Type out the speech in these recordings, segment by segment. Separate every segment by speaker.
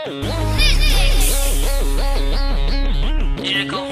Speaker 1: Lyrical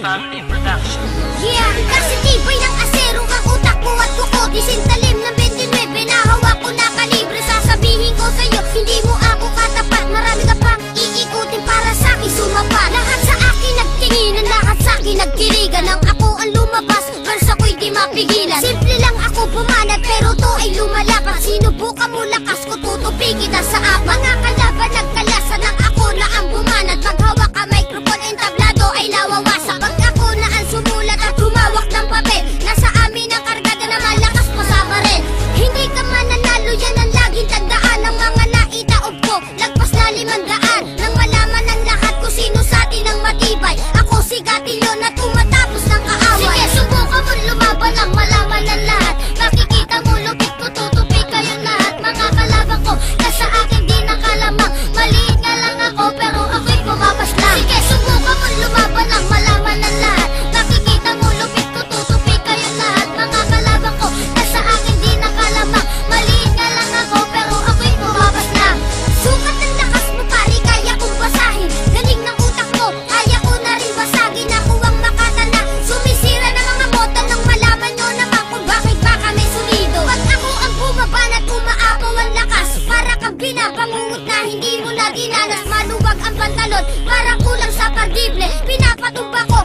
Speaker 1: Family Production.
Speaker 2: Yeah, kasi tibay ng asero ang utak ko at kuko. Disintalim ng 29 na hawak ko na kalibre. Sasabihin ko sa'yo, hindi mo ako katapat. Marami ka pang iikutin para sa'kin sumapa. Lahat sa akin nagtinginan, lahat sa'kin nagkirigan. Nang ako ang lumabas, verse ako'y di mapigilan. Simple lang ako bumanat, pero to ay lumalapat. Sinubukan mo lakas ko, tutupin kita sa apat. Mga kalaban nagkalasan ng ako na ang bumanat. Maghawak ka microphone and tablado ay nawawasak. Pag ako na ang sumulat at humawak ng papel, nasa amin ang kargada na malakas pa sa baril. Hindi ka mananalo, yan ang laging tandaan. Ng mga naitaob ko, lagpas na 500. Nang malaman ng lahat kung sino sa atin ang matibay, ako si Gatilyo na tumatapos ng kaaway. Sige, subukan mo lumaban ang malaman ng lahat. Makikita mo lupit ko, tutupi kayong lahat. Mga kalaban ko, nasa akin di nakalamang. Maliit nga lang ako, pero ako'y bumabas lang. Sige, subukan mo lumaban ang malaman ng lahat. Makikita mo lupit ko, tutupi kayong lahat. Mga kalaban ko, nasa akin di nakalamang. Maliit nga lang ako, pero ako'y bumabas lang. Sukat ng lakas mo pare, kaya kong basahin. Galing ng utak mo, kaya ko na rin basagin. Ako ang makatana, sumisira ng mga moto. Nang malaman nyo naman kung bakit ba kami sulido. Pag ako ang bumaban at umaapaw ang lakas, para kang binabangungot na hindi mo na dinanas. Maluwag ang pantalon, parang kulang sa pandible. Pinapatumba ko